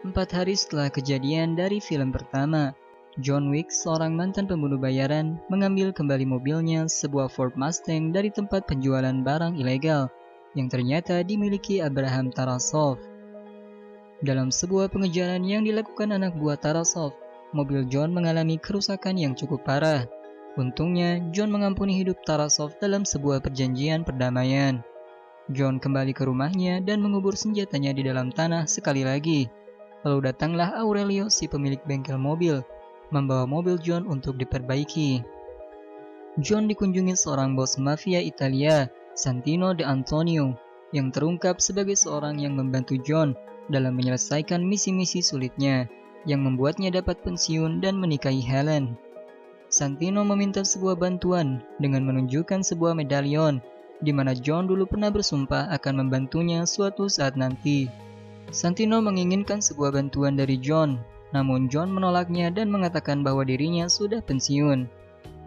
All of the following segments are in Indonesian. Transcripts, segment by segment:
4 hari setelah kejadian dari film pertama, John Wick, seorang mantan pembunuh bayaran, mengambil kembali mobilnya, sebuah Ford Mustang, dari tempat penjualan barang ilegal yang ternyata dimiliki Abraham Tarasov. Dalam sebuah pengejaran yang dilakukan anak buah Tarasov, mobil John mengalami kerusakan yang cukup parah. Untungnya, John mengampuni hidup Tarasov dalam sebuah perjanjian perdamaian. John kembali ke rumahnya dan mengubur senjatanya di dalam tanah sekali lagi. Lalu datanglah Aurelio, si pemilik bengkel mobil, membawa mobil John untuk diperbaiki. John dikunjungi seorang bos mafia Italia, Santino De Antonio, yang terungkap sebagai seorang yang membantu John dalam menyelesaikan misi-misi sulitnya, yang membuatnya dapat pensiun dan menikahi Helen. Santino meminta sebuah bantuan dengan menunjukkan sebuah medalion, di mana John dulu pernah bersumpah akan membantunya suatu saat nanti. Santino menginginkan sebuah bantuan dari John, namun John menolaknya dan mengatakan bahwa dirinya sudah pensiun.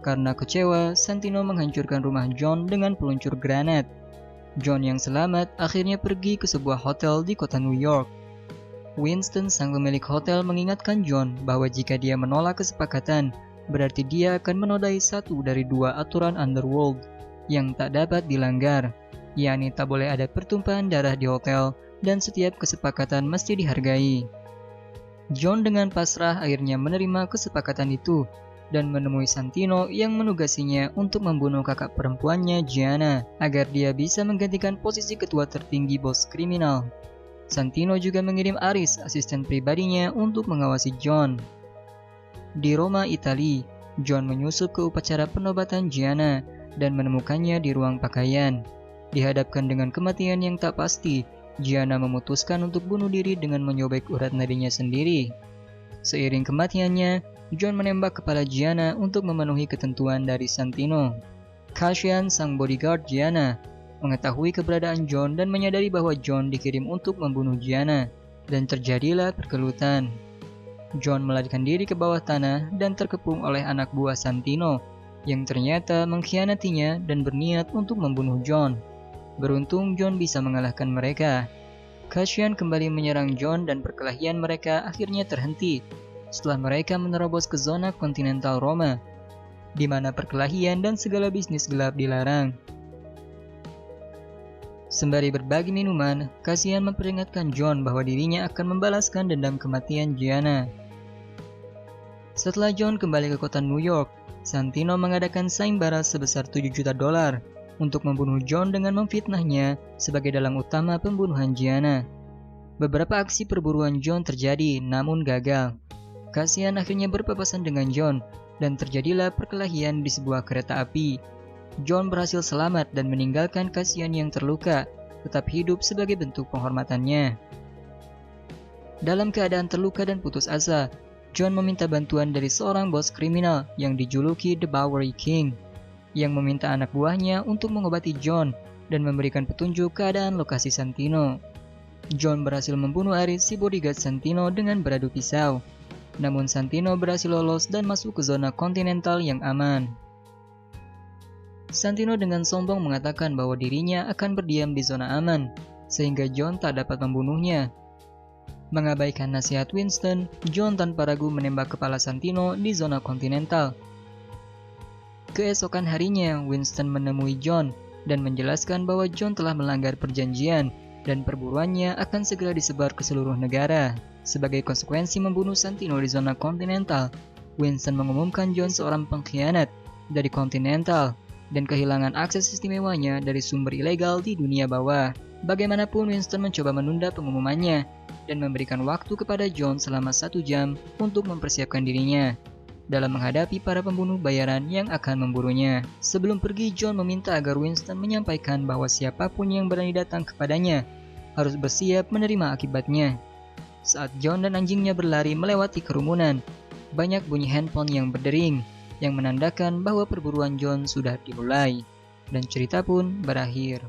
Karena kecewa, Santino menghancurkan rumah John dengan peluncur granat. John yang selamat akhirnya pergi ke sebuah hotel di kota New York. Winston, sang pemilik hotel, mengingatkan John bahwa jika dia menolak kesepakatan, berarti dia akan menodai satu dari 2 aturan underworld yang tak dapat dilanggar, yakni tak boleh ada pertumpahan darah di hotel dan setiap kesepakatan mesti dihargai. John dengan pasrah akhirnya menerima kesepakatan itu dan menemui Santino yang menugasinya untuk membunuh kakak perempuannya, Gianna, agar dia bisa menggantikan posisi ketua tertinggi bos kriminal. Santino juga mengirim Aris, asisten pribadinya, untuk mengawasi John. Di Roma, Italia, John menyusup ke upacara penobatan Gianna dan menemukannya di ruang pakaian. Dihadapkan dengan kematian yang tak pasti, Gianna memutuskan untuk bunuh diri dengan menyobek urat nadinya sendiri. Seiring kematiannya, John menembak kepala Gianna untuk memenuhi ketentuan dari Santino. Cassian, sang bodyguard Gianna, mengetahui keberadaan John dan menyadari bahwa John dikirim untuk membunuh Gianna, dan terjadilah pergelutan. John melarikan diri ke bawah tanah dan terkepung oleh anak buah Santino, yang ternyata mengkhianatinya dan berniat untuk membunuh John. Beruntung John bisa mengalahkan mereka. Cassian kembali menyerang John dan perkelahian mereka akhirnya terhenti setelah mereka menerobos ke zona kontinental Roma, di mana perkelahian dan segala bisnis gelap dilarang. Sembari berbagi minuman, Cassian memperingatkan John bahwa dirinya akan membalaskan dendam kematian Gianna. Setelah John kembali ke kota New York, Santino mengadakan sayembara sebesar $7 juta untuk membunuh John dengan memfitnahnya sebagai dalang utama pembunuhan Gianna. Beberapa aksi perburuan John terjadi, namun gagal. Cassian akhirnya berpapasan dengan John, dan terjadilah perkelahian di sebuah kereta api. John berhasil selamat dan meninggalkan Cassian yang terluka, tetap hidup sebagai bentuk penghormatannya. Dalam keadaan terluka dan putus asa, John meminta bantuan dari seorang bos kriminal yang dijuluki The Bowery King, yang meminta anak buahnya untuk mengobati John dan memberikan petunjuk keadaan lokasi Santino. John berhasil membunuh Aris, si bodyguard Santino, dengan beradu pisau. Namun Santino berhasil lolos dan masuk ke zona kontinental yang aman. Santino dengan sombong mengatakan bahwa dirinya akan berdiam di zona aman, sehingga John tak dapat membunuhnya. Mengabaikan nasihat Winston, John tanpa ragu menembak kepala Santino di zona kontinental. Keesokan harinya, Winston menemui John dan menjelaskan bahwa John telah melanggar perjanjian dan perburuannya akan segera disebar ke seluruh negara. Sebagai konsekuensi membunuh Santino di zona kontinental, Winston mengumumkan John seorang pengkhianat dari kontinental dan kehilangan akses istimewanya dari sumber ilegal di dunia bawah. Bagaimanapun, Winston mencoba menunda pengumumannya dan memberikan waktu kepada John selama 1 jam untuk mempersiapkan dirinya dalam menghadapi para pembunuh bayaran yang akan memburunya. Sebelum pergi, John meminta agar Winston menyampaikan bahwa siapapun yang berani datang kepadanya harus bersiap menerima akibatnya. Saat John dan anjingnya berlari melewati kerumunan, banyak bunyi handphone yang berdering, yang menandakan bahwa perburuan John sudah dimulai, dan cerita pun berakhir.